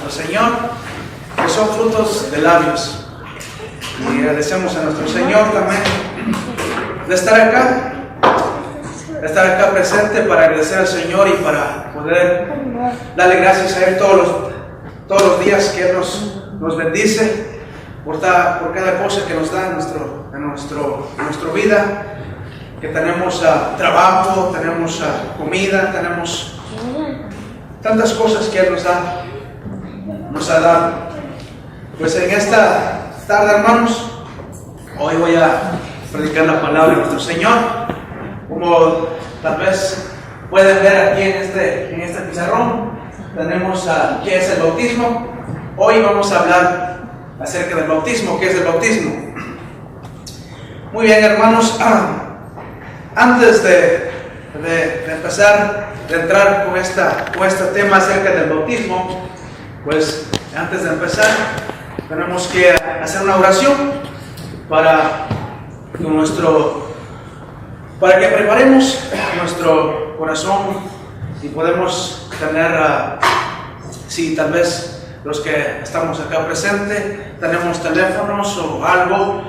nuestro Señor, que son frutos de labios. Y agradecemos a nuestro Señor también de estar acá presente para agradecer al Señor y para poder darle gracias a Él todos los días que Él nos bendice por cada cosa que nos da en nuestra vida, que tenemos trabajo, tenemos comida, tenemos tantas cosas que Él nos ha dado. Pues en esta tarde, hermanos, hoy voy a predicar la palabra de nuestro Señor. Como tal vez pueden ver aquí en este pizarrón, tenemos qué es el bautismo. Hoy vamos a hablar acerca del bautismo. ¿Qué es el bautismo? Muy bien, hermanos, antes de entrar con este tema acerca del bautismo, pues antes de empezar tenemos que hacer una oración para que preparemos nuestro corazón y podemos tener, si tal vez los que estamos acá presentes tenemos teléfonos o algo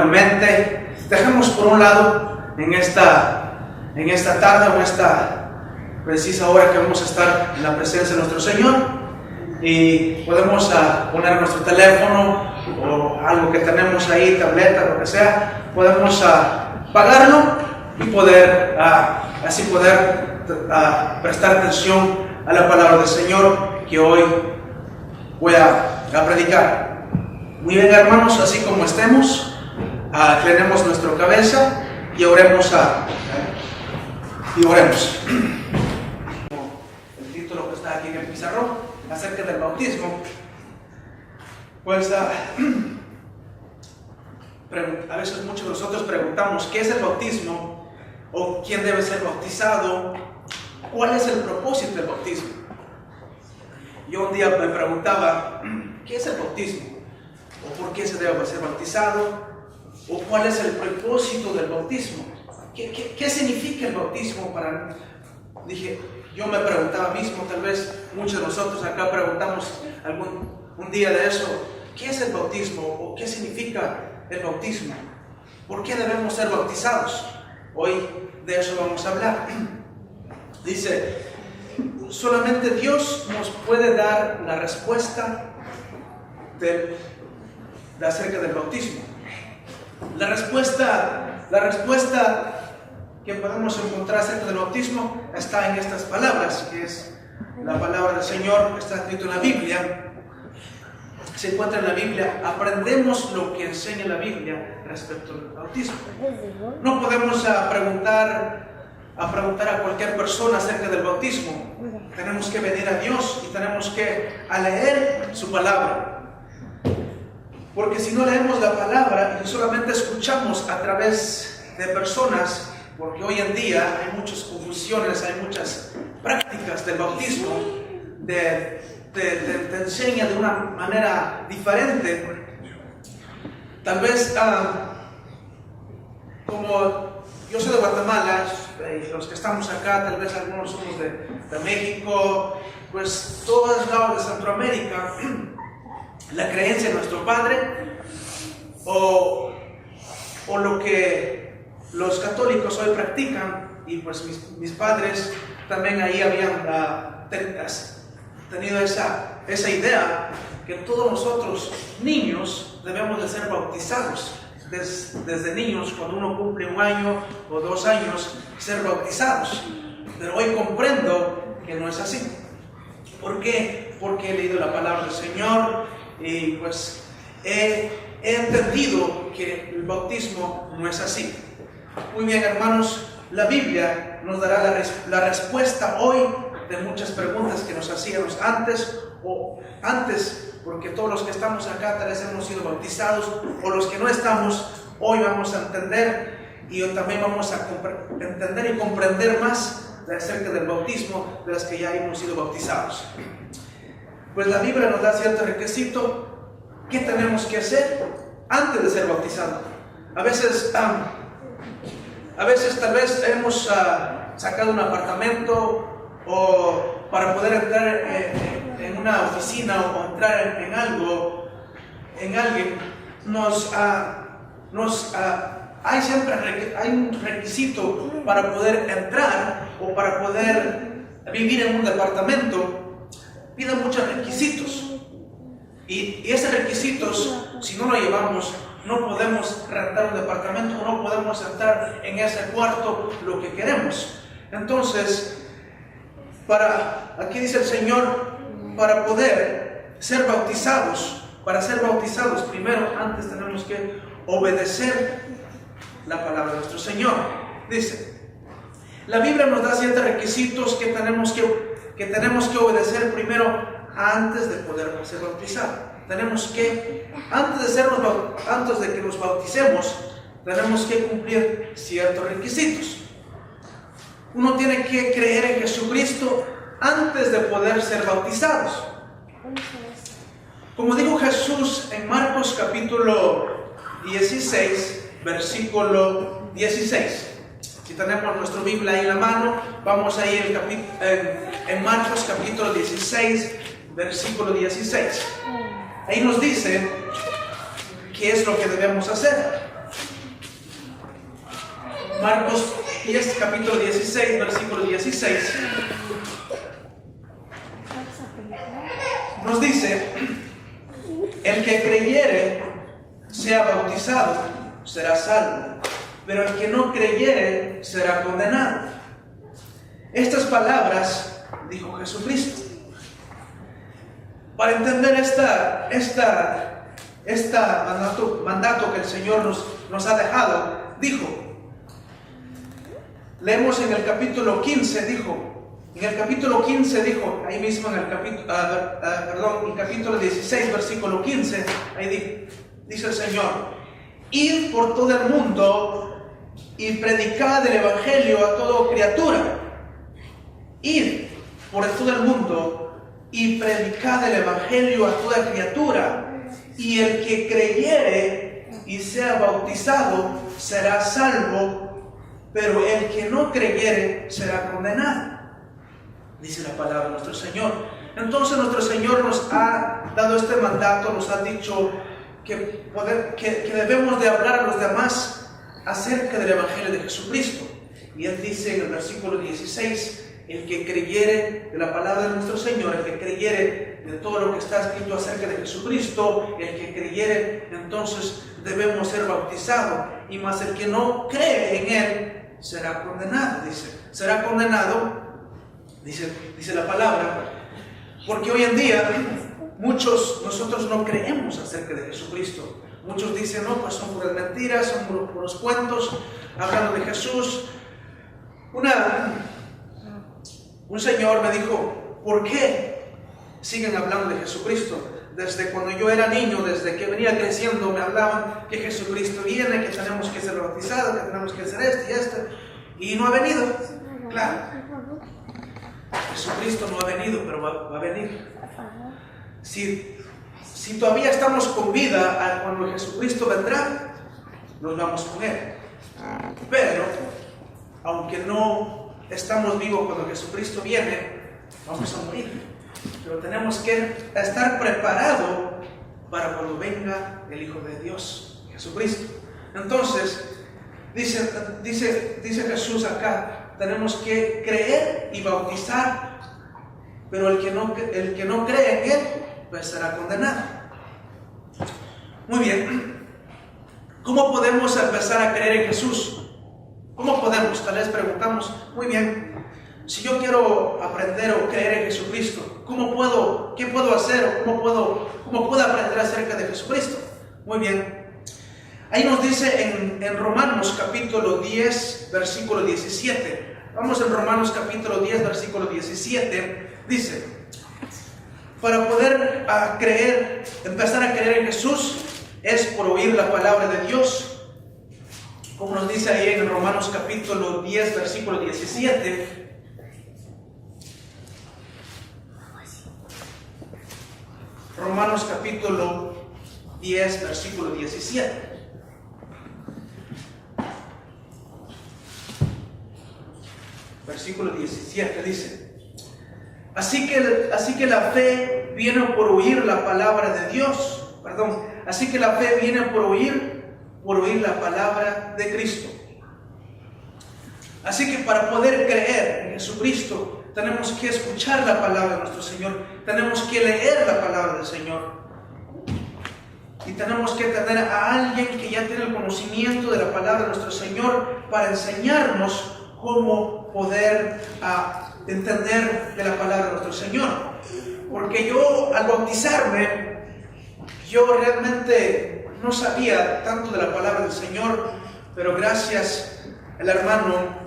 en mente, dejemos por un lado en esta tarde o en esta precisa hora que vamos a estar en la presencia de nuestro Señor, y podemos poner nuestro teléfono o algo que tenemos ahí, tableta, lo que sea, podemos apagarlo y poder prestar atención a la palabra del Señor que hoy voy a predicar. Muy bien, hermanos, así como estemos, inclinemos nuestra cabeza y oremos. El título que está aquí en el pizarrón acerca del bautismo, pues a veces muchos de nosotros preguntamos ¿qué es el bautismo? ¿O quién debe ser bautizado? ¿Cuál es el propósito del bautismo? Yo un día me preguntaba ¿qué es el bautismo? ¿O por qué se debe ser bautizado? ¿O cuál es el propósito del bautismo? ¿Qué significa el bautismo para mí? Yo me preguntaba mismo, tal vez muchos de nosotros acá preguntamos un día de eso, ¿qué es el bautismo? ¿O qué significa el bautismo? ¿Por qué debemos ser bautizados? Hoy de eso vamos a hablar. Dice, solamente Dios nos puede dar la respuesta acerca del bautismo. La respuesta que podemos encontrar acerca del bautismo está en estas palabras, que es la palabra del Señor, que está escrito en la Biblia. Se encuentra en la Biblia. Aprendemos lo que enseña la Biblia respecto al bautismo. No podemos preguntar a cualquier persona acerca del bautismo. Tenemos que venir a Dios y tenemos que leer su palabra. Porque si no leemos la palabra y solamente escuchamos a través de personas, porque hoy en día hay muchas confusiones, hay muchas prácticas del bautismo, te enseña de una manera diferente. Tal vez, como yo soy de Guatemala, los que estamos acá, tal vez algunos somos de México, pues todos lados de Centroamérica, la creencia de nuestro Padre o lo que los católicos hoy practican, y pues mis padres también ahí habían tenido esa idea que todos nosotros niños debemos de ser bautizados desde niños, cuando uno cumple 1 año o 2 años, ser bautizados. Pero hoy comprendo que no es así. ¿Por qué? Porque he leído la palabra del Señor y pues he entendido que el bautismo no es así. Muy bien, hermanos, la Biblia nos dará la respuesta hoy de muchas preguntas que nos hacíamos antes, porque todos los que estamos acá tal vez hemos sido bautizados, o los que no estamos, hoy vamos a entender, y hoy también vamos a entender y comprender más acerca del bautismo de los que ya hemos sido bautizados. Pues la Biblia nos da cierto requisito. ¿Qué tenemos que hacer antes de ser bautizados? A veces tal vez hemos sacado un apartamento o para poder entrar en una oficina o entrar en algo, en alguien, hay un requisito para poder entrar o para poder vivir en un departamento. Piden muchos requisitos. Y esos requisitos, si no lo llevamos, no podemos rentar un departamento, no podemos entrar en ese cuarto lo que queremos. Entonces, aquí dice el Señor, para poder ser bautizados, primero, antes tenemos que obedecer la palabra de nuestro Señor. Dice, la Biblia nos da ciertos requisitos que tenemos que obedecer primero antes de poder ser bautizados. Tenemos que, antes de que nos bauticemos, tenemos que cumplir ciertos requisitos. Uno tiene que creer en Jesucristo antes de poder ser bautizados. Como dijo Jesús en Marcos capítulo 16, versículo 16. Si tenemos nuestra Biblia ahí en la mano, vamos a ir en Marcos capítulo 16, versículo 16. Ahí nos dice qué es lo que debemos hacer. Marcos 10, capítulo 16, versículo 16. Nos dice, el que creyere sea bautizado, será salvo, pero el que no creyere será condenado. Estas palabras dijo Jesucristo. Para entender mandato que el Señor nos ha dejado, dijo, leemos en el capítulo 15, ahí mismo en el capítulo 16, versículo 15, ahí dice el Señor, id por todo el mundo y predicad el Evangelio a toda criatura. Id por todo el mundo y predicad el Evangelio a toda criatura, y el que creyere y sea bautizado será salvo, pero el que no creyere será condenado. Dice la palabra de nuestro Señor. Entonces nuestro Señor nos ha dado este mandato, nos ha dicho que debemos de hablar a los demás acerca del Evangelio de Jesucristo. Y Él dice en el versículo 16, el que creyere de la palabra de nuestro Señor, el que creyere de todo lo que está escrito acerca de Jesucristo, el que creyere, entonces debemos ser bautizados. Y más el que no cree en Él será condenado, dice. Será condenado, dice la palabra, porque hoy en día nosotros no creemos acerca de Jesucristo. Muchos dicen, no, pues son puras mentiras, son puros cuentos, hablando de Jesús. Un señor me dijo, ¿por qué siguen hablando de Jesucristo? Desde cuando yo era niño, desde que venía creciendo, me hablaban que Jesucristo viene, que tenemos que ser bautizados, que tenemos que hacer esto y esto, y no ha venido. Claro, Jesucristo no ha venido, pero va a venir. Si todavía estamos con vida, cuando Jesucristo vendrá, nos vamos con Él. Pero, aunque no estamos vivos cuando Jesucristo viene, vamos a morir. Pero tenemos que estar preparados para cuando venga el Hijo de Dios, Jesucristo. Entonces, dice Jesús acá, tenemos que creer y bautizar, pero el que no cree en Él, pues será condenado. Muy bien. ¿Cómo podemos empezar a creer en Jesús? ¿Cómo podemos? Tal vez preguntamos, muy bien, si yo quiero aprender o creer en Jesucristo, ¿qué puedo hacer? ¿Cómo puedo aprender acerca de Jesucristo? Muy bien. Ahí nos dice en Romanos capítulo 10, versículo 17. Vamos en Romanos capítulo 10, versículo 17. Dice, para poder empezar a creer en Jesús, es por oír la palabra de Dios. Como nos dice ahí en Romanos capítulo 10, versículo 17. Romanos capítulo 10, versículo 17. Versículo 17 dice, Así que la fe viene por oír la palabra de Dios. Así que la fe viene por oír la palabra de Cristo. Así que para poder creer en Jesucristo, tenemos que escuchar la palabra de nuestro Señor. Tenemos que leer la palabra del Señor. Y tenemos que tener a alguien que ya tiene el conocimiento de la palabra de nuestro Señor para enseñarnos cómo poder entender de la palabra de nuestro Señor. Porque yo, al bautizarme, yo realmente no sabía tanto de la palabra del Señor, pero gracias al hermano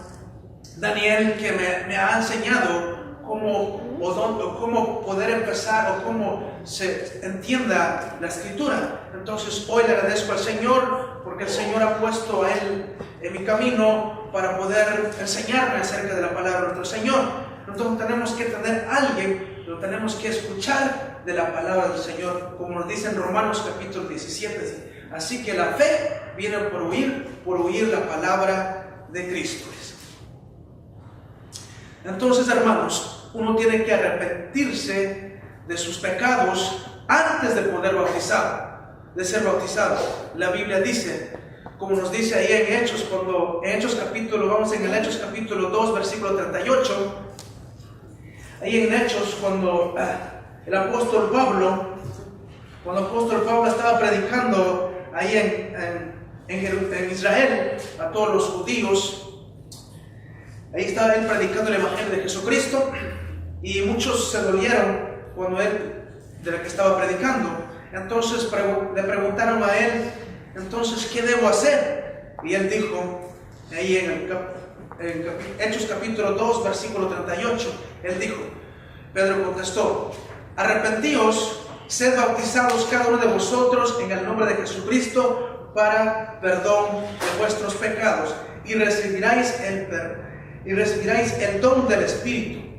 Daniel, que me ha enseñado cómo poder empezar o cómo se entienda la Escritura. Entonces hoy le agradezco al Señor porque el Señor ha puesto a Él en mi camino para poder enseñarme acerca de la palabra de nuestro Señor. Entonces tenemos que tener a alguien, lo tenemos que escuchar de la palabra del Señor, como nos dice en Romanos capítulo 17. Así que la fe viene por oír la palabra de Cristo. Entonces, hermanos, uno tiene que arrepentirse de sus pecados antes de poder ser bautizado. La Biblia dice, como nos dice ahí en Hechos, vamos en el Hechos capítulo 2, versículo 38. Ahí en Hechos, cuando el apóstol Pablo estaba predicando ahí en Israel a todos los judíos, ahí estaba él predicando el evangelio de Jesucristo, y muchos se dolieron cuando él, de la que estaba predicando. Entonces le preguntaron a él, entonces, ¿qué debo hacer? Y él dijo, ahí en Hechos capítulo 2, versículo 38, él dijo, Pedro contestó, arrepentíos, sed bautizados cada uno de vosotros en el nombre de Jesucristo para perdón de vuestros pecados, y recibiráis el don del Espíritu.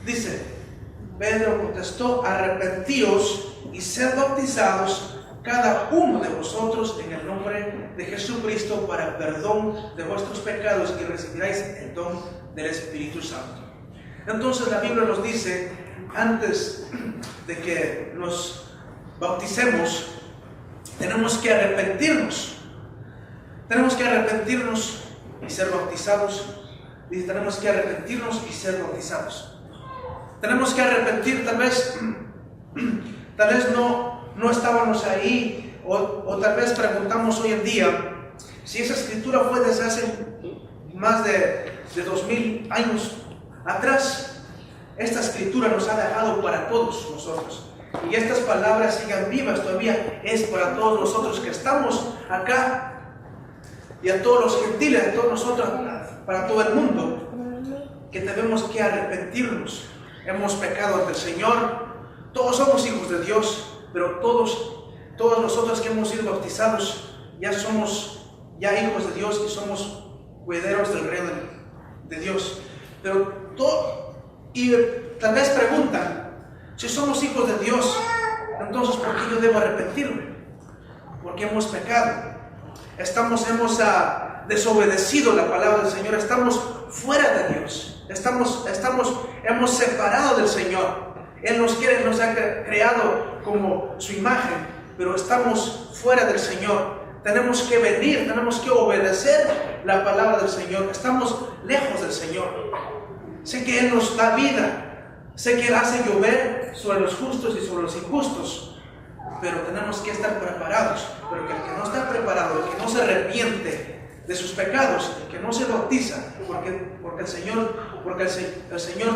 Dice, Pedro contestó, arrepentíos y sed bautizados cada uno de vosotros en el nombre de Jesucristo para perdón de vuestros pecados, y recibiráis el don del Espíritu Santo. Entonces la Biblia nos dice, antes de que nos bauticemos, tenemos que arrepentirnos y ser bautizados. Dice, tenemos que arrepentirnos y ser bautizados. Tenemos que arrepentir, tal vez no estábamos ahí, o tal vez preguntamos hoy en día, si esa escritura fue desde hace más de 2000 años atrás. Esta escritura nos ha dejado para todos nosotros, y estas palabras sigan vivas todavía. Es para todos nosotros que estamos acá, y a todos los gentiles, a todos nosotros, para todo el mundo, que tenemos que arrepentirnos. Hemos pecado ante el Señor. Todos somos hijos de Dios, pero todos nosotros que hemos sido bautizados ya somos hijos de Dios, y somos herederos del reino de Dios. Y tal vez preguntan, si somos hijos de Dios, entonces ¿por qué yo debo arrepentirme? Porque hemos pecado. Hemos desobedecido la palabra del Señor. Estamos fuera de Dios. Hemos separado del Señor. Él nos ha creado como su imagen, pero estamos fuera del Señor. Tenemos que venir, tenemos que obedecer la palabra del Señor. Estamos lejos del Señor. Sé que Él nos da vida. Sé que Él hace llover sobre los justos y sobre los injustos. Pero tenemos que estar preparados. Pero que el que no está preparado, el que no se arrepiente de sus pecados, el que no se bautiza, porque el Señor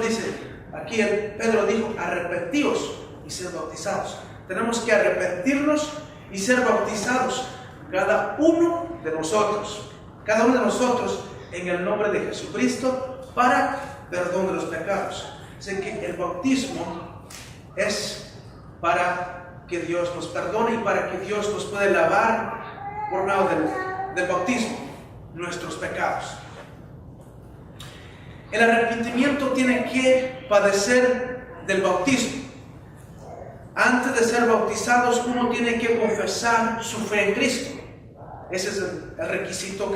dice, aquí Pedro dijo, arrepentíos y sed bautizados. Tenemos que arrepentirnos y ser bautizados, cada uno de nosotros en el nombre de Jesucristo para perdón de los pecados. Sé que el bautismo es para que Dios nos perdone y para que Dios nos pueda lavar por medio del bautismo nuestros pecados. El arrepentimiento tiene que padecer del bautismo. Antes de ser bautizados, uno tiene que confesar su fe en Cristo. Ese es el requisito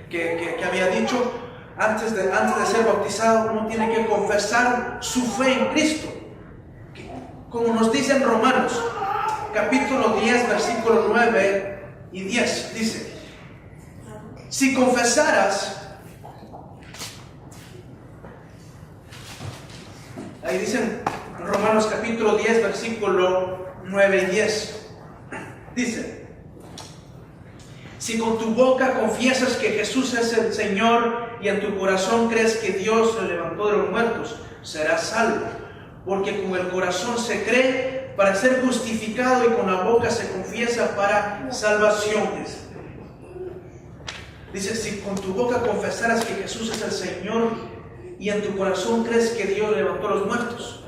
que había dicho. antes de ser bautizado, uno tiene que confesar su fe en Cristo. Como nos dice en Romanos, capítulo 10, versículos 9 y 10, dice: si confesaras, ahí dicen Romanos capítulo 10, versículo 9 y 10, dice: si con tu boca confiesas que Jesús es el Señor y en tu corazón crees que Dios le levantó de los muertos, serás salvo. Porque con el corazón se cree para ser justificado y con la boca se confiesa para salvación. Dice: si con tu boca confesaras que Jesús es el Señor y en tu corazón crees que Dios levantó a los muertos.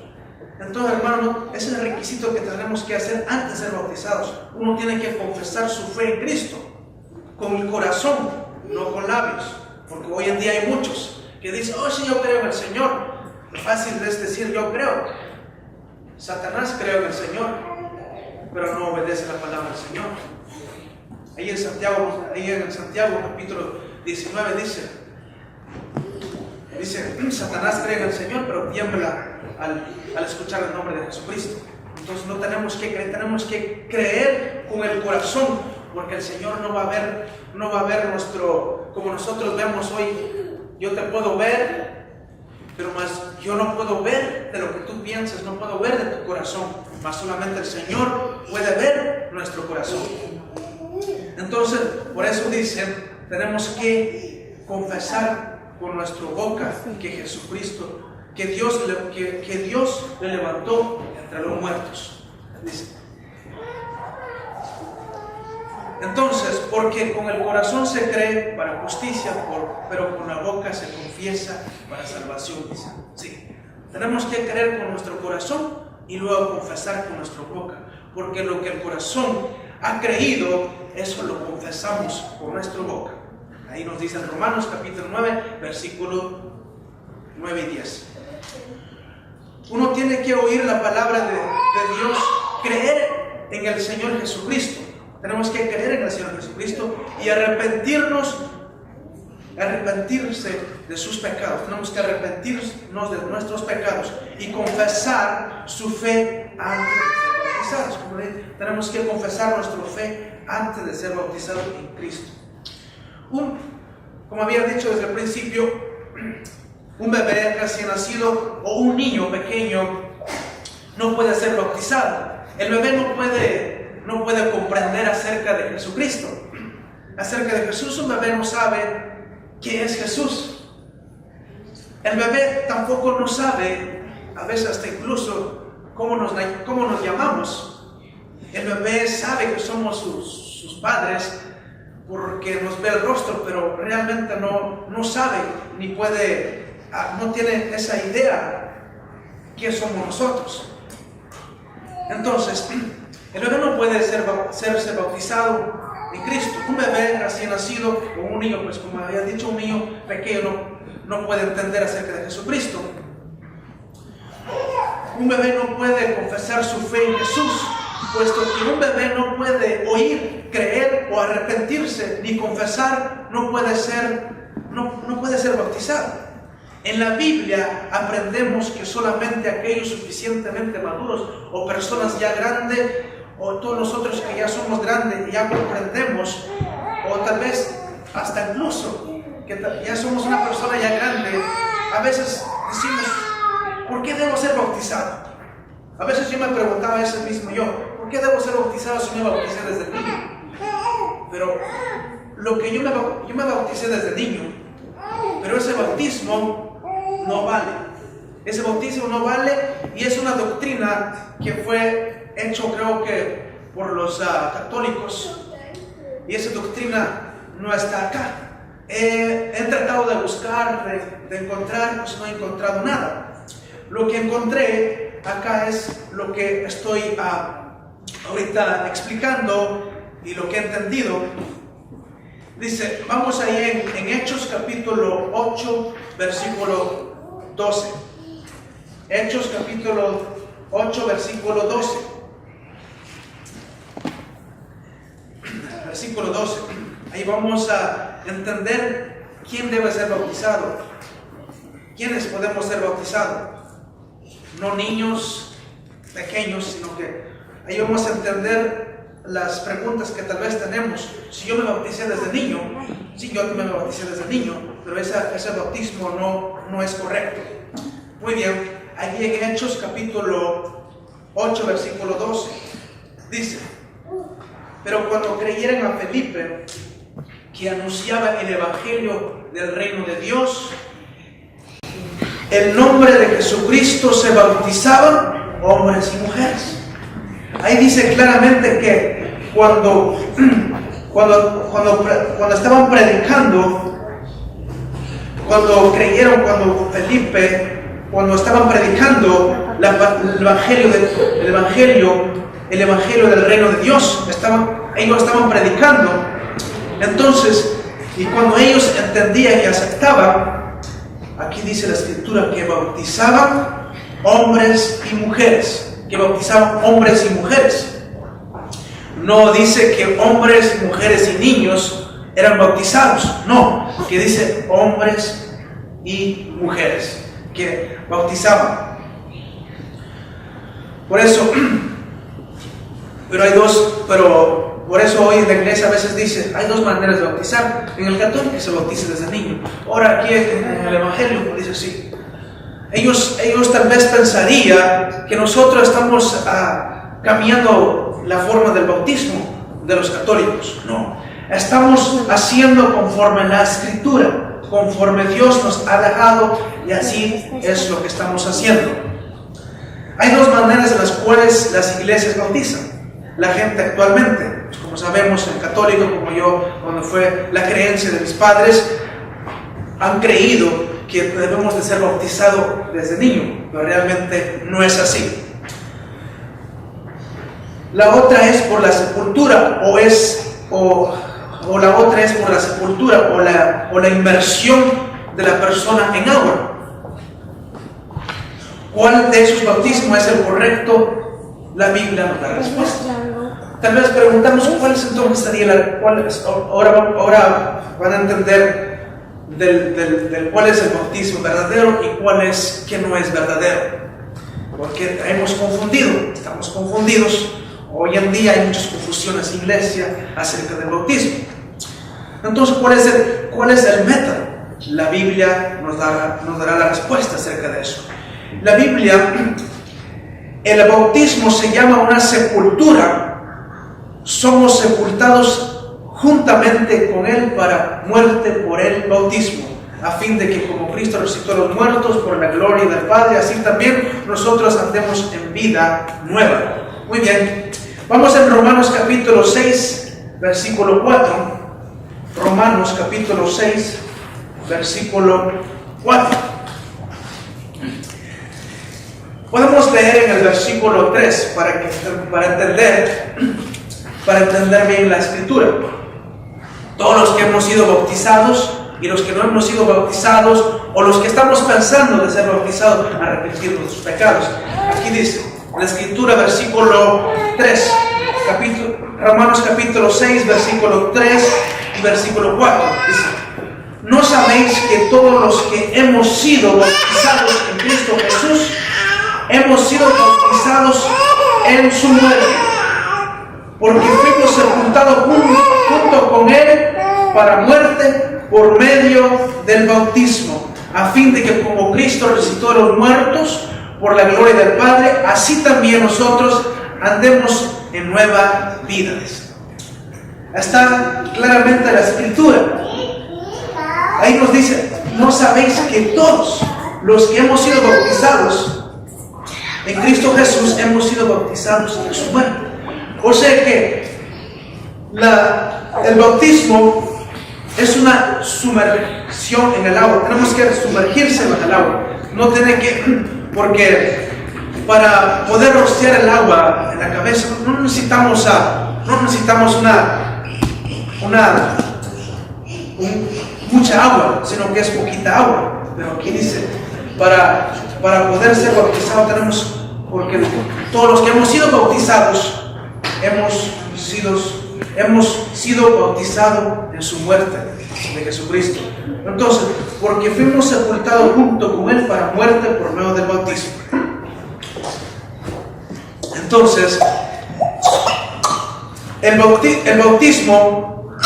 Entonces, hermano, ese es el requisito que tenemos que hacer antes de ser bautizados. Uno tiene que confesar su fe en Cristo con el corazón, no con labios. Porque hoy en día hay muchos que dicen: oh, sí, yo creo en el Señor. Lo fácil es decir yo creo. Satanás cree en el Señor, pero no obedece la palabra del Señor. Ahí en Santiago capítulo 19 dice: Satanás cree en el Señor, pero tiembla al escuchar el nombre de Jesucristo. Entonces no tenemos que creer, tenemos que creer con el corazón, porque el Señor no va a ver nuestro, como nosotros vemos hoy. Yo te puedo ver, pero más yo no puedo ver de lo que tú piensas, no puedo ver de tu corazón, más solamente el Señor puede ver nuestro corazón. Entonces, por eso dicen, tenemos que confesar con nuestra boca que Jesucristo, que Dios le levantó entre los muertos. Dice. Entonces, porque con el corazón se cree para justicia, pero con la boca se confiesa para salvación. Dice. Sí, tenemos que creer con nuestro corazón y luego confesar con nuestra boca, porque lo que el corazón ha creído, eso lo confesamos con nuestra boca. Ahí nos dice en Romanos capítulo 9, versículos 9 y 10. Uno tiene que oír la palabra de Dios, creer en el Señor Jesucristo. Tenemos que creer en el Señor Jesucristo y arrepentirse de sus pecados. Tenemos que arrepentirnos de nuestros pecados y confesar su fe antes de ser bautizados. Tenemos que confesar nuestra fe antes de ser bautizados en Cristo. Como había dicho desde el principio, un bebé recién nacido o un niño pequeño no puede ser bautizado. El bebé no puede comprender acerca de Jesucristo. Acerca de Jesús, un bebé no sabe qué es Jesús. El bebé tampoco no sabe, a veces hasta incluso, cómo nos llamamos. El bebé sabe que somos sus padres porque nos ve el rostro, pero realmente no sabe ni puede, no tiene esa idea que somos nosotros. Entonces, el bebé no puede ser bautizado en Cristo. Un bebé recién nacido o un niño, pues como había dicho, un niño pequeño no puede entender acerca de Jesucristo. Un bebé no puede confesar su fe en Jesús, puesto que un bebé no puede oír, creer o arrepentirse ni confesar, no puede ser bautizado. En la Biblia aprendemos que solamente aquellos suficientemente maduros o personas ya grandes, o todos nosotros que ya somos grandes y ya comprendemos, o tal vez hasta incluso que ya somos una persona ya grande, a veces decimos: ¿por qué debo ser bautizado? A veces yo me preguntaba eso mismo ¿por qué debo ser bautizado si me bauticé desde niño? Pero yo me bauticé desde niño, pero ese bautismo no vale. Ese bautismo no vale, y es una doctrina que fue hecho, creo que por los católicos, y esa doctrina no está acá. He tratado de buscar, de encontrar, pues no he encontrado nada. Lo que encontré acá es lo que estoy ahorita explicando y lo que he entendido. Dice, vamos ahí en Hechos capítulo 8, versículo 12. Hechos capítulo 8, versículo 12. Versículo 12. Ahí vamos a entender ¿quién debe ser bautizado? ¿Quiénes podemos ser bautizados? No niños pequeños, sino que ahí vamos a entender las preguntas que tal vez tenemos. Si yo me bauticé desde niño, sí, yo me bauticé desde niño, pero ese bautismo no es correcto. Muy bien, aquí en Hechos capítulo 8, versículo 12, dice: pero cuando creyeran a Felipe, que anunciaba el evangelio del reino de Dios, el nombre de Jesucristo se bautizaban hombres y mujeres. Ahí dice claramente que cuando estaban predicando, cuando estaban predicando el evangelio del reino de Dios, ellos estaban predicando. Entonces, y cuando ellos entendían y aceptaban, aquí dice la escritura que bautizaban hombres y mujeres. Que bautizaban hombres y mujeres. No dice que hombres, mujeres y niños eran bautizados. No, que dice hombres y mujeres que bautizaban. Por eso, por eso hoy en la iglesia a veces dice, hay dos maneras de bautizar. En el católico se bautiza desde niño. Ahora aquí en el evangelio dice sí. Ellos tal vez pensarían que nosotros estamos cambiando la forma del bautismo de los católicos. No, estamos haciendo conforme la escritura, conforme Dios nos ha dejado, y así es lo que estamos haciendo. Hay dos maneras en las cuales las iglesias bautizan la gente actualmente. Pues como sabemos, el católico, como yo, cuando fue la creencia de mis padres, han creído que debemos de ser bautizados desde niño, pero realmente no es así. La otra es por la sepultura, o la otra es por la sepultura o la inmersión de la persona en agua. ¿Cuál de esos bautismos es el correcto? La Biblia nos da respuesta. Tal vez preguntamos cuál es entonces sería ahora van a entender cuál es el bautismo verdadero y cuál es que no es verdadero, porque estamos confundidos. Hoy en día hay muchas confusiones en la iglesia acerca del bautismo. Entonces, ¿cuál es el método? La Biblia nos dará la respuesta acerca de eso. La Biblia, el bautismo se llama una sepultura. Somos sepultados juntamente con Él para muerte por el bautismo, a fin de que como Cristo resucitó a los muertos por la gloria del Padre, así también nosotros andemos en vida nueva. Muy bien, vamos en Romanos capítulo 6, versículo 4. Romanos capítulo 6, versículo 4. Podemos leer en el versículo 3 para entender bien la escritura. Todos los que hemos sido bautizados y los que no hemos sido bautizados, o los que estamos pensando de ser bautizados, arrepentir de sus pecados. Aquí dice la escritura, versículo 3, Romanos capítulo 6, versículo 3 y versículo 4. Dice: ¿no sabéis que todos los que hemos sido bautizados en Cristo Jesús, hemos sido bautizados en su muerte? Porque fuimos sepultados junto con Él para muerte por medio del bautismo, a fin de que como Cristo resucitó a los muertos por la gloria del Padre, así también nosotros andemos en nueva vida. Está claramente la escritura. Ahí nos dice: ¿no sabéis que todos los que hemos sido bautizados en Cristo Jesús hemos sido bautizados en su muerte? O sea que el bautismo es una sumersión en el agua. Tenemos que sumergirse en el agua. No tiene que, porque para poder rociar el agua en la cabeza no necesitamos mucha agua, sino que es poquita agua. Pero aquí dice, para poder ser bautizados tenemos, porque todos los que hemos sido bautizados hemos sido bautizados en su muerte de Jesucristo. Entonces, porque fuimos sepultados junto con Él para muerte por medio del bautismo. Entonces, el bautismo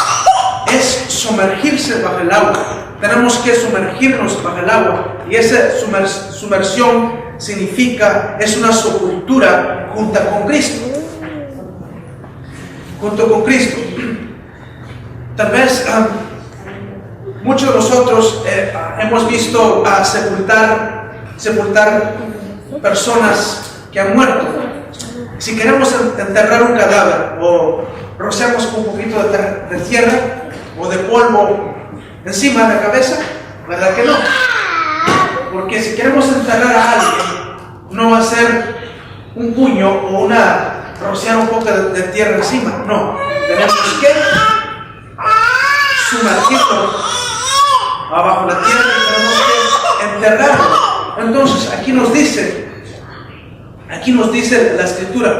es sumergirse bajo el agua. Tenemos que sumergirnos bajo el agua. Y esa sumersión significa, es una sepultura junto con Cristo. Junto con Cristo. Tal vez muchos de nosotros hemos visto sepultar personas que han muerto. Si queremos enterrar un cadáver o rociamos un poquito de tierra o de polvo encima de la cabeza, ¿verdad que no? Porque si queremos enterrar a alguien, no va a ser un puño o rociar un poco de tierra encima. No, tenemos que sumergirlo abajo de la tierra y tenemos que enterrarlo. Entonces, aquí nos dice la Escritura,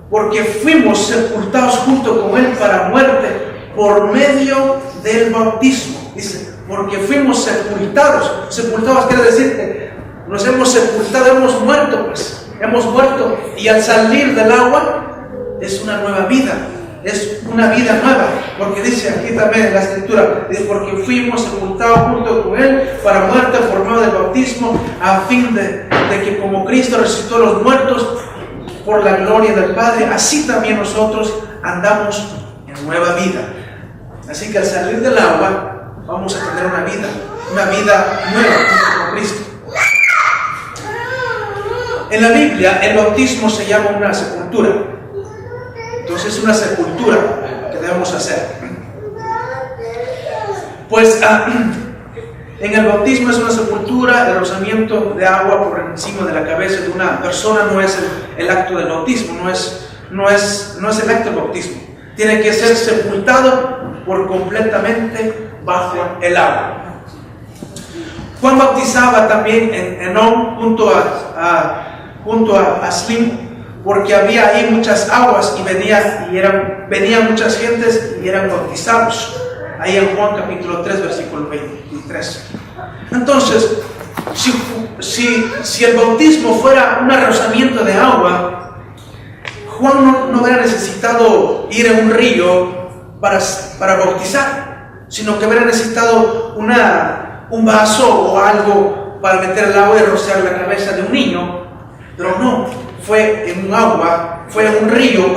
porque fuimos sepultados junto con Él para muerte por medio del bautismo. Dice, porque fuimos sepultados. Sepultados quiere decir que nos hemos sepultado, hemos muerto, pues. Hemos muerto y al salir del agua es una nueva vida. Es una vida nueva, porque dice aquí también en la Escritura, porque fuimos sepultados junto con Él para muerte por medio del bautismo, a fin de que como Cristo resucitó a los muertos por la gloria del Padre, así también nosotros andamos en nueva vida. Así que al salir del agua vamos a tener una vida nueva junto con Cristo. En la Biblia el bautismo se llama una sepultura. Entonces es una sepultura que debemos hacer. Pues en el bautismo es una sepultura, el rociamiento de agua por encima de la cabeza de una persona no es el acto del bautismo, no es el acto del bautismo. Tiene que ser sepultado por completamente bajo el agua. Juan bautizaba también en Enón junto a Slim, porque había ahí muchas aguas y venían muchas gentes y eran bautizados. Ahí en Juan capítulo 3, versículo 23. Entonces, si el bautismo fuera un arrozamiento de agua, Juan no hubiera necesitado ir a un río para bautizar, sino que hubiera necesitado un vaso o algo para meter el agua y rociar la cabeza de un niño. Pero no, fue en un agua, fue en un río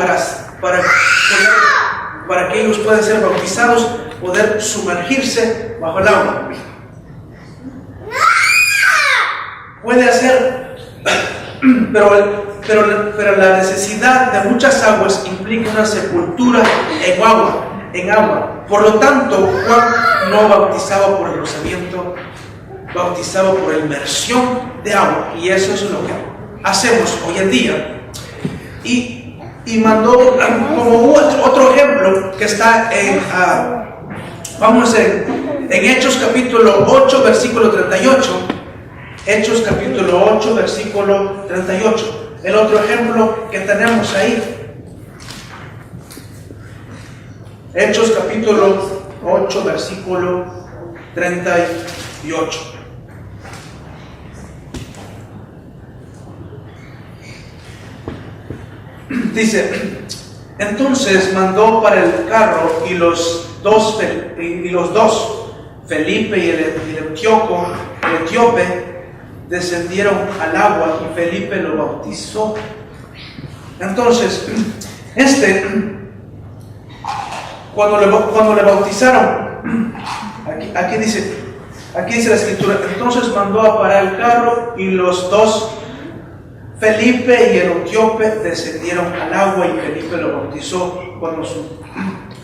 para que ellos puedan ser bautizados, poder sumergirse bajo el agua. Puede hacer, pero la necesidad de muchas aguas implica una sepultura en agua. Por lo tanto, Juan no bautizaba por el rociamiento, bautizaba por inmersión de agua, y eso es lo que hacemos hoy en día. Y mandó como otro ejemplo que está en Hechos capítulo 8 versículo 38. Hechos capítulo 8 versículo 38. El otro ejemplo que tenemos ahí, Hechos capítulo 8 versículo 38. Dice, entonces mandó para el carro y los dos, Felipe y el etíope, descendieron al agua y Felipe lo bautizó. Entonces, cuando le bautizaron, aquí dice la Escritura, entonces mandó a parar el carro y los dos, Felipe y el etíope, descendieron al agua y Felipe lo bautizó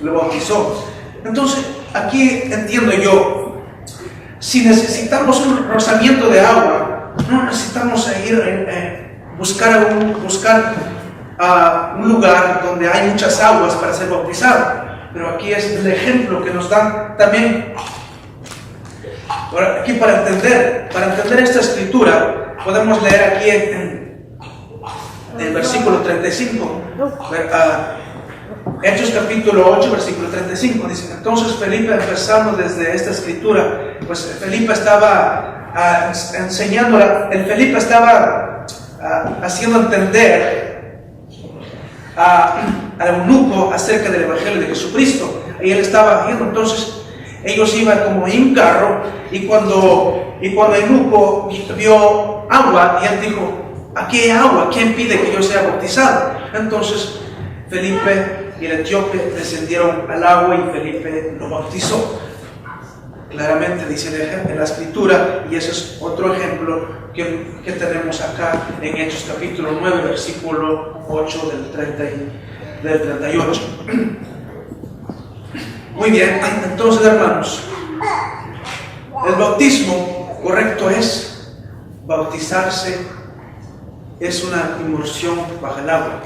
lo bautizó. Entonces, aquí entiendo yo, si necesitamos un rozamiento de agua, no necesitamos ir buscar un lugar donde hay muchas aguas para ser bautizado. Pero aquí es el ejemplo que nos dan también. Aquí para entender esta escritura, podemos leer aquí en el versículo 35. Hechos capítulo 8, versículo 35, dice, entonces Felipe, empezando desde esta escritura, pues Felipe estaba enseñando, Felipe estaba haciendo entender al eunuco acerca del Evangelio de Jesucristo. Y él estaba yendo, entonces ellos iban como en un carro, y cuando el eunuco vio agua, y él dijo: aquí hay agua, ¿quién pide que yo sea bautizado? Entonces Felipe y el etíope descendieron al agua y Felipe lo bautizó. Claramente dice en la escritura, y ese es otro ejemplo que tenemos acá en Hechos capítulo 9, versículo 8 del 38. Muy bien, entonces, hermanos, el bautismo correcto es bautizarse, es una inmersión bajo el agua.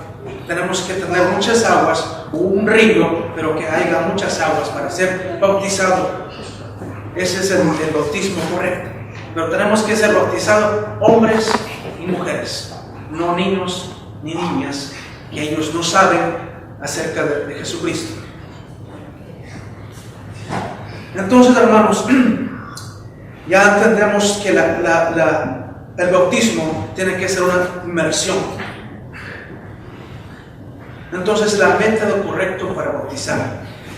Tenemos que tener muchas aguas, o un río, pero que haya muchas aguas para ser bautizado. Ese es el bautismo correcto. Pero tenemos que ser bautizados hombres y mujeres, no niños ni niñas, que ellos no saben acerca de Jesucristo. Entonces, hermanos, ya entendemos que el bautismo tiene que ser una inmersión. Entonces, el método correcto para bautizar.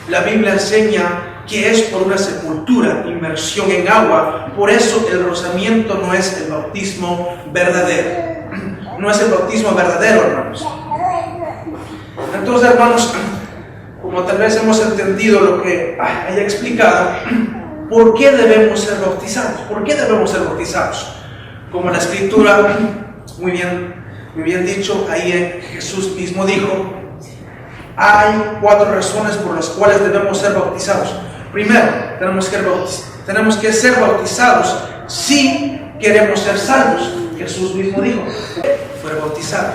La Biblia enseña que es por una sepultura, inmersión en agua. Por eso el rozamiento no es el bautismo verdadero. No es el bautismo verdadero, hermanos. Entonces, hermanos, como tal vez hemos entendido lo que haya explicado, ¿por qué debemos ser bautizados? ¿Por qué debemos ser bautizados? Como la escritura, muy bien dicho, ahí Jesús mismo dijo, hay 4 razones por las cuales debemos ser bautizados. Primero, tenemos que ser bautizados si queremos ser salvos. Jesús mismo dijo, fue bautizado,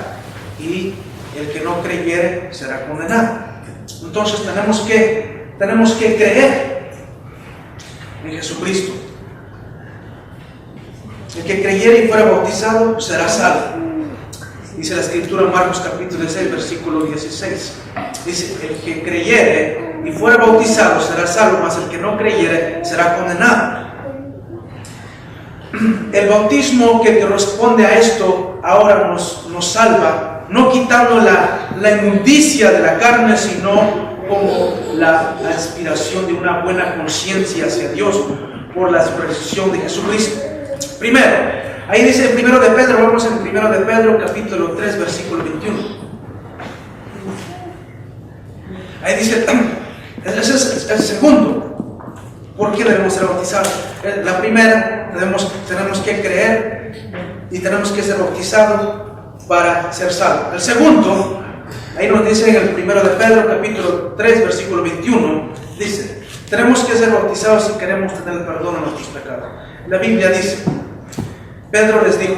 y el que no creyere será condenado. Entonces tenemos que creer en Jesucristo. El que creyere y fuera bautizado será salvo. Dice la escritura en Marcos capítulo 6, versículo 16. Dice, el que creyere y fuera bautizado será salvo, mas el que no creyere será condenado. El bautismo que corresponde a esto ahora nos salva, no quitando la inmundicia de la carne, sino como la aspiración de una buena conciencia hacia Dios por la resurrección de Jesucristo. Primero, ahí dice en 1 de Pedro, vamos en 1 de Pedro capítulo 3, versículo 21. Ahí dice, ese es el segundo. ¿Por qué debemos ser bautizados? La primera, tenemos que creer y tenemos que ser bautizados para ser salvos. El segundo, ahí nos dice en el 1 de Pedro capítulo 3, versículo 21, dice, tenemos que ser bautizados si queremos tener el perdón de nuestros pecados. La Biblia dice, Pedro les dijo,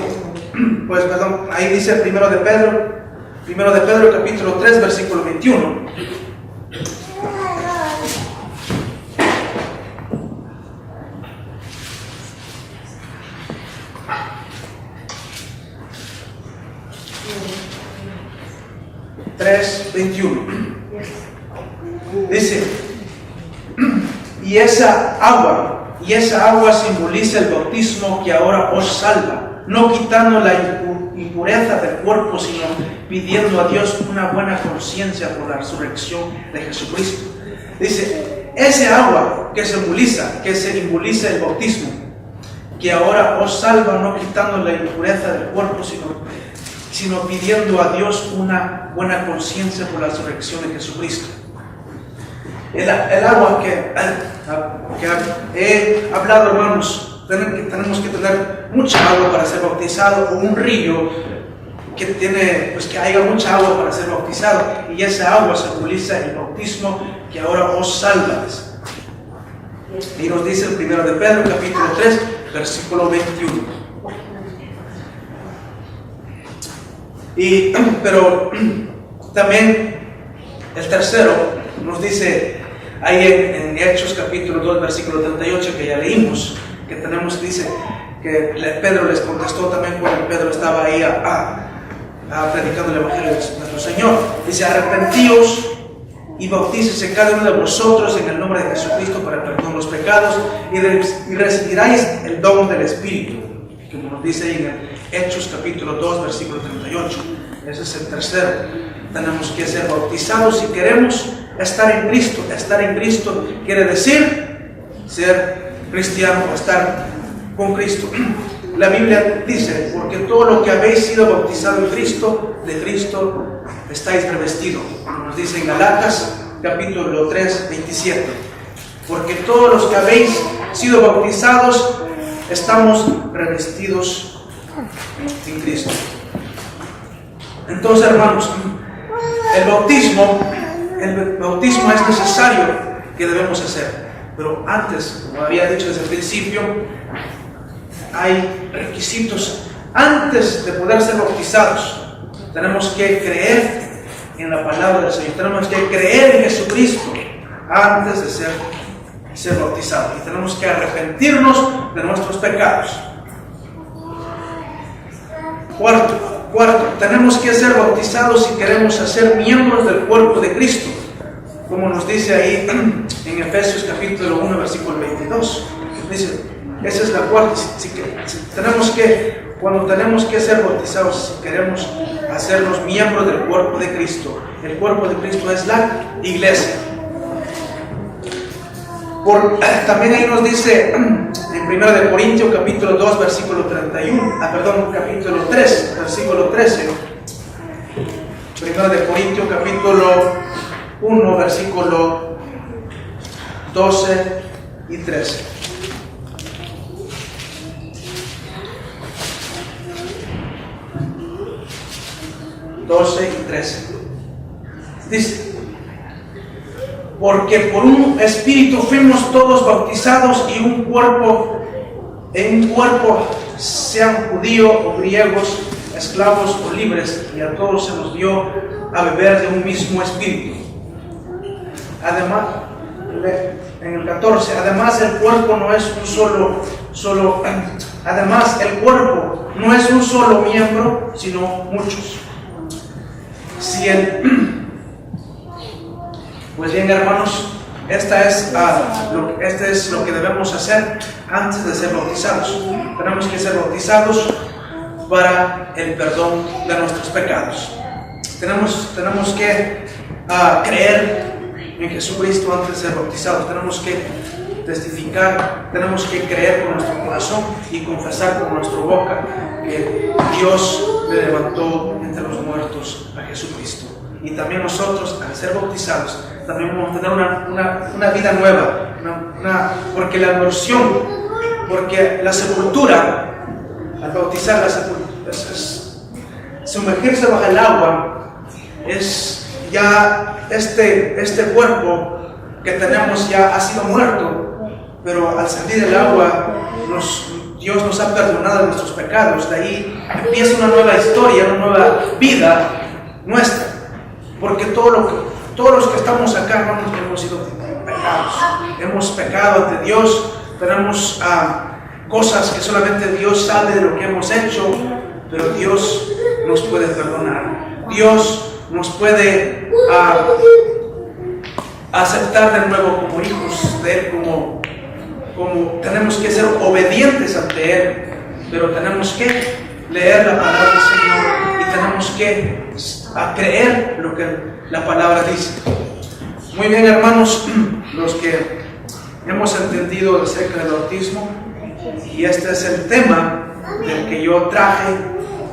ahí dice 1 de Pedro capítulo 3, versículo 21. Dice, y esa agua simboliza el bautismo que ahora os salva, no quitando la impureza del cuerpo, sino pidiendo a Dios una buena conciencia por la resurrección de Jesucristo. Dice, ese agua que simboliza el bautismo, que ahora os salva, no quitando la impureza del cuerpo, sino pidiendo a Dios una buena conciencia por la resurrección de Jesucristo. El agua que he hablado, hermanos, tenemos que tener mucha agua para ser bautizado, o un río que haya mucha agua para ser bautizado, y esa agua simboliza el bautismo que ahora os salva. Y nos dice el 1 de Pedro capítulo 3, versículo 21. Pero también el tercero nos dice ahí en Hechos capítulo 2, versículo 38, que ya leímos, dice que Pedro les contestó también cuando Pedro estaba ahí predicando el Evangelio de nuestro Señor. Dice, arrepentíos y bautícese cada uno de vosotros en el nombre de Jesucristo para el perdón de los pecados y recibiráis el don del Espíritu, como nos dice ahí en Hechos capítulo 2 versículo 38. Ese es el tercero. Tenemos que ser bautizados si queremos estar en Cristo. Estar en Cristo quiere decir ser cristiano o estar con Cristo. La Biblia dice, porque todo lo que habéis sido bautizado en Cristo, de Cristo estáis revestidos. Nos dice en Galatas capítulo 3, 27. Porque todos los que habéis sido bautizados estamos revestidos en Cristo. Entonces, hermanos, el bautismo es necesario que debemos hacer. Pero antes, como había dicho desde el principio, hay requisitos. Antes de poder ser bautizados, tenemos que creer en la palabra del Señor. Tenemos que creer en Jesucristo antes de ser bautizados. Y tenemos que arrepentirnos de nuestros pecados. Cuarto, tenemos que ser bautizados si queremos ser miembros del cuerpo de Cristo. Como nos dice ahí en Efesios capítulo 1, versículo 22. Dice, esa es la cuarta. Cuando tenemos que ser bautizados, si queremos hacernos miembros del cuerpo de Cristo. El cuerpo de Cristo es la iglesia. También ahí nos dice en 1 Corintios capítulo 2 versículo 31, capítulo 3 versículo 13. 1 Corintios capítulo 1 versículo 12 y 13. Dice, porque por un espíritu fuimos todos bautizados y en un cuerpo, sean judíos o griegos, esclavos o libres, y a todos se nos dio a beber de un mismo espíritu. Además, en el 14, además el cuerpo no es un solo miembro, sino muchos. Pues bien, hermanos, este es lo que debemos hacer antes de ser bautizados. Tenemos que ser bautizados para el perdón de nuestros pecados. Tenemos que creer en Jesucristo antes de ser bautizados. Tenemos que testificar, tenemos que creer con nuestro corazón y confesar con nuestra boca que Dios le levantó entre los muertos a Jesucristo. Y también nosotros, al ser bautizados, también vamos a tener una vida nueva, porque la inmersión, porque la sepultura, al bautizar la sepultura, sumergirse bajo el agua, es ya este cuerpo que tenemos ya ha sido muerto, pero al salir del agua, Dios nos ha perdonado nuestros pecados. De ahí empieza una nueva historia, una nueva vida nuestra. Porque todos los que estamos acá, hermanos, hemos sido pecados. Hemos pecado ante Dios. Tenemos cosas que solamente Dios sabe de lo que hemos hecho, pero Dios nos puede perdonar. Dios nos puede aceptar de nuevo como hijos de Él, como tenemos que ser obedientes ante Él, pero tenemos que leer la palabra del Señor y tenemos que creer lo que la palabra dice. Muy bien, hermanos, los que hemos entendido acerca del bautismo, y este es el tema del que yo traje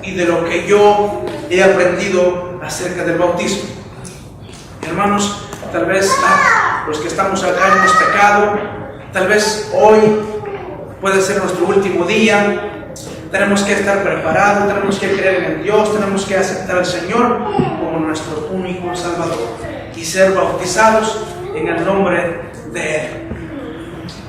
y de lo que yo he aprendido acerca del bautismo. Hermanos, tal vez los que estamos acá hemos pecado, tal vez hoy puede ser nuestro último día. Tenemos que estar preparados, tenemos que creer en Dios, tenemos que aceptar al Señor como nuestro único Salvador y ser bautizados en el nombre de Él.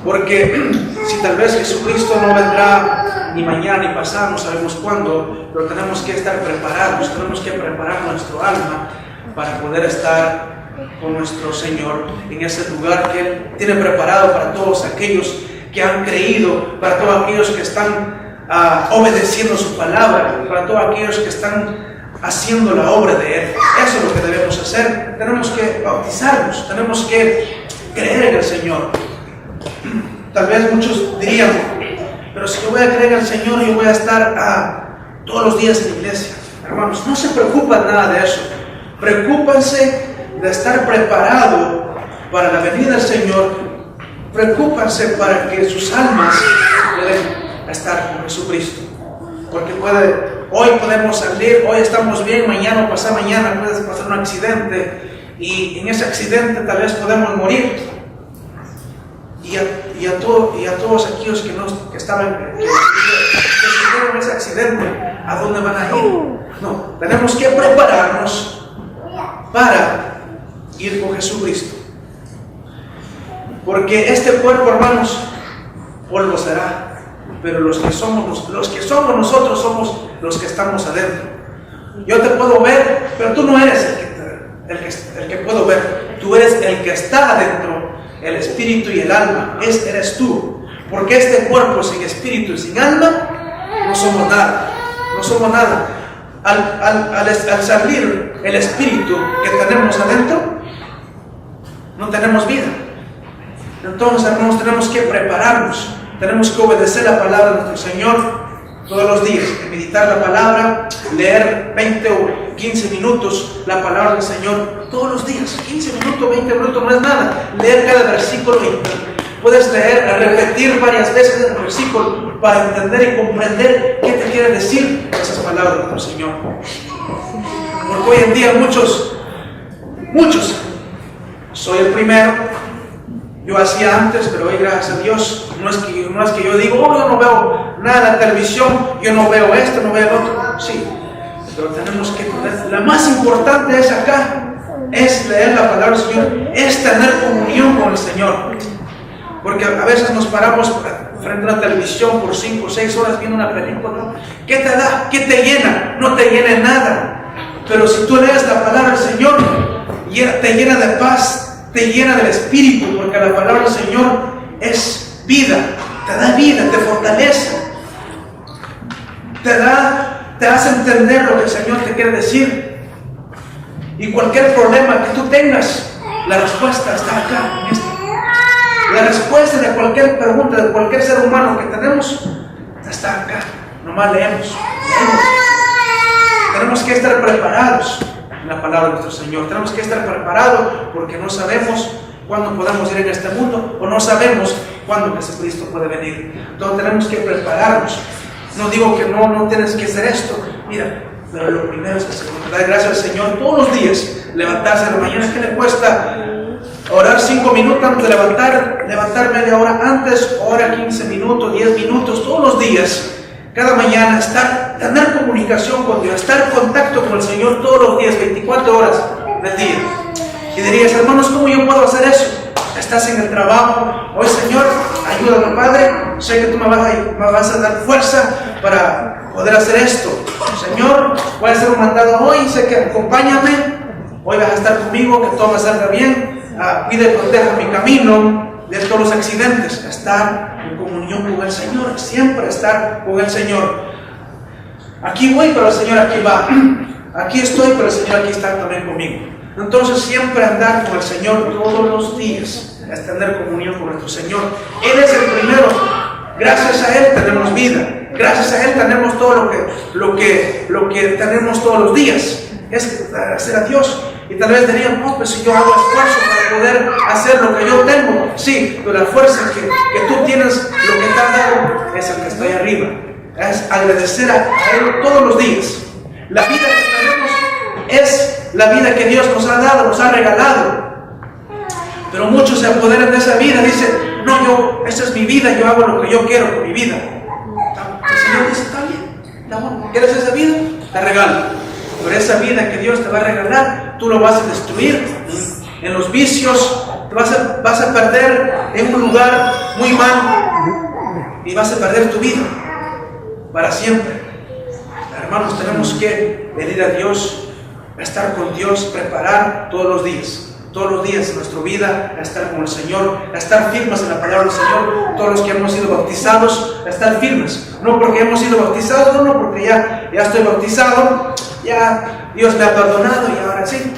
Porque si tal vez Jesucristo no vendrá ni mañana ni pasado, no sabemos cuándo, pero tenemos que estar preparados, tenemos que preparar nuestro alma para poder estar con nuestro Señor en ese lugar que Él tiene preparado para todos aquellos que han creído, para todos aquellos que están obedeciendo su palabra, para todos aquellos que están haciendo la obra de Él. Eso es lo que debemos hacer. Tenemos que bautizarnos, tenemos que creer en el Señor. Tal vez muchos dirían, pero si yo voy a creer en el Señor, yo voy a estar todos los días en la iglesia. Hermanos, no se preocupen nada de eso. Preocúpense de estar preparado para la venida del Señor. Preocúpense para que sus almas puedan estar con Jesucristo. Porque hoy podemos salir, hoy estamos bien, mañana o pasado mañana puede pasar un accidente, y en ese accidente tal vez podemos morir. Y a todos aquellos que sufrieron ese accidente, ¿a dónde van a ir? No, tenemos que prepararnos para ir con Jesucristo. Porque este cuerpo, hermanos, polvo será, pero los que somos nosotros somos los que estamos adentro. Yo te puedo ver, pero tú no eres el que puedo ver. Tú eres el que está adentro, el espíritu y el alma. Eres tú. Porque este cuerpo sin espíritu y sin alma, no somos nada. No somos nada. Al salir el espíritu que tenemos adentro, no tenemos vida. Entonces, hermanos, tenemos que prepararnos. Tenemos que obedecer la palabra de nuestro Señor todos los días, meditar la palabra, leer 20 o 15 minutos la palabra del Señor todos los días. 15 minutos, 20 minutos no es nada. Leer cada versículo y puedes repetir varias veces el versículo para entender y comprender qué te quiere decir esas palabras de nuestro Señor. Porque hoy en día muchos, soy el primero. Yo hacía antes, pero hoy gracias a Dios, no es que yo digo, yo no veo nada en televisión, yo no veo esto, no veo el otro. Sí, pero tenemos que poner, la más importante es acá, es leer la palabra del Señor, es tener comunión con el Señor. Porque a veces nos paramos frente a la televisión por 5 o 6 horas viendo una película. ¿Qué te da? ¿Qué te llena? No te llena nada. Pero si tú lees la palabra del Señor, te llena de paz, te llena del Espíritu, porque la palabra del Señor es vida, te da vida, te fortalece, te hace entender lo que el Señor te quiere decir. Y cualquier problema que tú tengas, la respuesta está acá, en esto. La respuesta de cualquier pregunta, de cualquier ser humano que tenemos, está acá. Nomás leemos. Tenemos que estar preparados en la palabra de nuestro Señor. Tenemos que estar preparados porque no sabemos cuándo podemos ir en este mundo, o no sabemos cuándo Jesucristo puede venir. Entonces tenemos que prepararnos. No digo que no tienes que hacer esto. Mira, pero lo primero es que dar gracias al Señor todos los días. Levantarse en la mañana, ¿qué le cuesta? Orar 5 minutos antes de levantar media hora antes, hora 15 minutos, 10 minutos, todos los días, cada mañana, tener comunicación con Dios, estar en contacto con el Señor todos los días, 24 horas del día. Y dirías, hermanos, ¿cómo yo puedo hacer eso? Estás en el trabajo, hoy Señor, ayúdame Padre, sé que tú me vas a dar fuerza para poder hacer esto. Señor, voy a hacer un mandado hoy, sé que acompáñame, hoy vas a estar conmigo, que todo me salga bien. Cuida y proteja mi camino de todos los accidentes. Estar en comunión con el Señor, siempre estar con el Señor. Aquí voy, pero el Señor aquí va. Aquí estoy, pero el Señor aquí está también conmigo. Entonces siempre andar con el Señor todos los días, es tener comunión con nuestro Señor. Él es el primero. Gracias a Él tenemos vida. Gracias a Él tenemos todo lo que tenemos todos los días. Es agradecer a Dios. Y tal vez dirían, no, pues si yo hago esfuerzo para poder hacer lo que yo tengo. Sí, pero la fuerza que tú tienes, lo que te ha dado, es el que está ahí arriba. Es agradecer a Él todos los días. La vida que tenemos es la vida que Dios nos ha dado, nos ha regalado. Pero muchos se apoderan de esa vida, dicen, no, esa es mi vida, yo hago lo que yo quiero con mi vida. El Señor dice, está bien, está bueno, ¿quieres esa vida? Te regalo. Pero esa vida que Dios te va a regalar, tú lo vas a destruir en los vicios, te vas a perder en un lugar muy mal y vas a perder tu vida para siempre. Hermanos, tenemos que venir a Dios, estar con Dios, preparar todos los días. todos los días de nuestra vida a estar con el Señor, a estar firmes en la palabra del Señor. Todos los que hemos sido bautizados, a estar firmes. No porque hemos sido bautizados, no porque ya estoy bautizado, ya Dios me ha perdonado y ahora sí,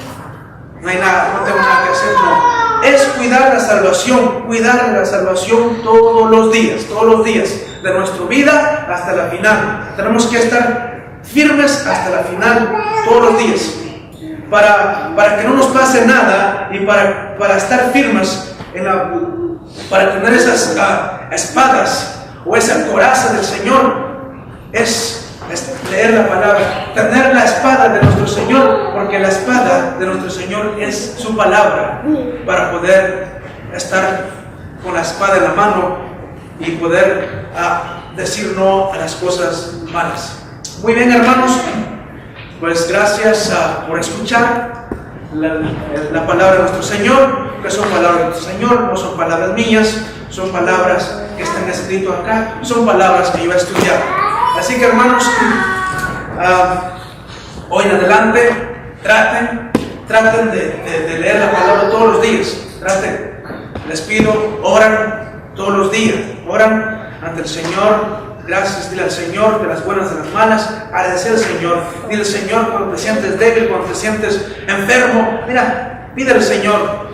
no hay nada, no tengo nada que hacer. No, es cuidar la salvación todos los días de nuestra vida hasta la final. Tenemos que estar firmes hasta la final todos los días. Para que no nos pase nada y para estar firmes para tener esas espadas o esa coraza del Señor, es leer la palabra, tener la espada de nuestro Señor, porque la espada de nuestro Señor es su palabra, para poder estar con la espada en la mano y poder decir no a las cosas malas. Muy bien, hermanos. Pues gracias por escuchar la palabra de nuestro Señor, que son palabras de nuestro Señor, no son palabras mías, son palabras que están escritas acá, son palabras que yo he estudiado. Así que, hermanos, hoy en adelante traten de leer la palabra todos los días. Les pido, oran todos los días, oran ante el Señor. Gracias, dile al Señor de las buenas, de las malas, agradecer al Señor. Dile al Señor cuando te sientes débil, cuando te sientes enfermo. Mira, pide al Señor.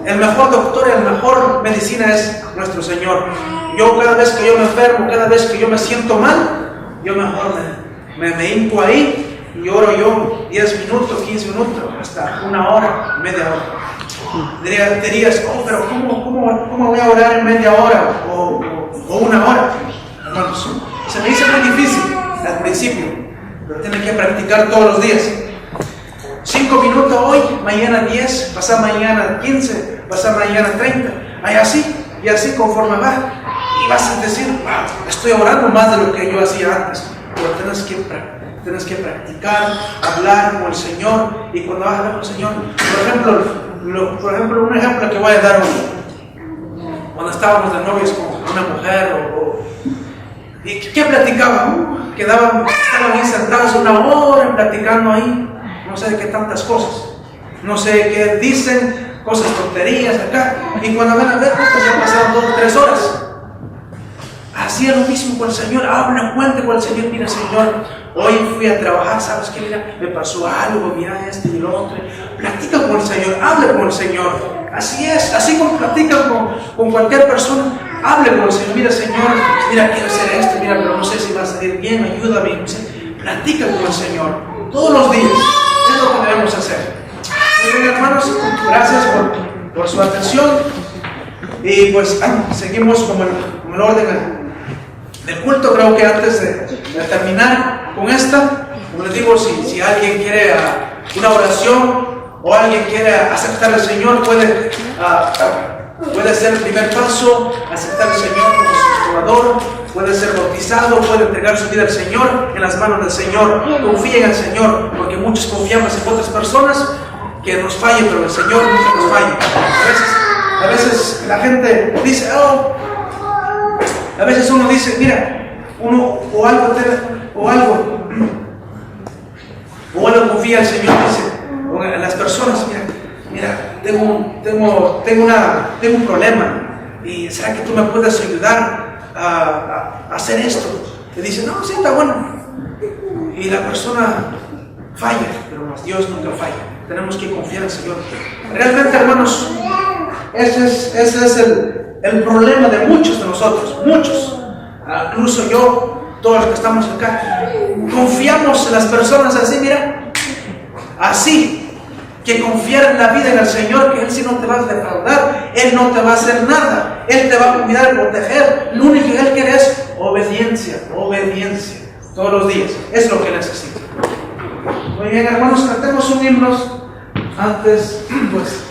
El mejor doctor y la mejor medicina es nuestro Señor. Yo cada vez que yo me enfermo, cada vez que yo me siento mal, yo mejor me hinco ahí y oro yo 10 minutos, 15 minutos, hasta una hora, media hora. Dirías, pero ¿cómo voy a orar en media hora o una hora? Hermanos, se me dice muy difícil al principio, pero tienen que practicar todos los días. 5 minutos hoy, mañana 10, pasar mañana 15, pasar mañana 30, y así conforme va. Y vas a decir, wow, estoy orando más de lo que yo hacía antes. Pero tienes que practicar, hablar con el Señor. Y cuando vas a hablar con el Señor, por ejemplo, un ejemplo que voy a dar hoy. Cuando estábamos de novios con una mujer ¿y qué platicaban? Estaban ahí sentados una hora platicando ahí, no sé de qué tantas cosas, no sé qué dicen, cosas tonterías acá, y cuando van a ver, pues ya pasaron 2 o 3 horas. Así es lo mismo con el Señor. Cuente con el Señor. Mira, Señor, hoy fui a trabajar, ¿sabes qué? Mira, me pasó algo, mira esto y lo otro. Platica con el Señor, hable con el Señor. Así es, así como platican con cualquier persona, hable con el Señor. Mira, Señor, mira, quiero hacer esto, mira, pero no sé si va a salir bien, ayúdame. No sé. Platica con el Señor todos los días. Es lo que debemos hacer. Muy bien, hermanos, gracias por su atención. Y pues seguimos como el orden del culto. Creo que antes de terminar con esta, como les digo, si alguien quiere una oración o alguien quiere aceptar al Señor, puede ser el primer paso, aceptar al Señor como su Salvador, puede ser bautizado, puede entregar su vida al Señor, en las manos del Señor. Confíen en el Señor, porque muchos confiamos en otras personas que nos fallen, pero el Señor nunca nos falla. A veces la gente dice, a veces uno dice, mira, o algo confía al Señor, dice, en las personas, mira, tengo un problema, y ¿será que tú me puedes ayudar a hacer esto? Y dice, no, sí, está bueno. Y la persona falla, pero Dios nunca falla. Tenemos que confiar en el Señor. Realmente, hermanos, ese es el problema de muchos de nosotros, muchos, incluso yo, todos los que estamos acá, confiamos en las personas así, mira, así, que confiar en la vida en el Señor, que Él sí no te va a defraudar, Él no te va a hacer nada, Él te va a cuidar y proteger. Lo único que Él quiere es obediencia, todos los días, es lo que necesita. Muy bien, hermanos, cantemos un himno antes, pues,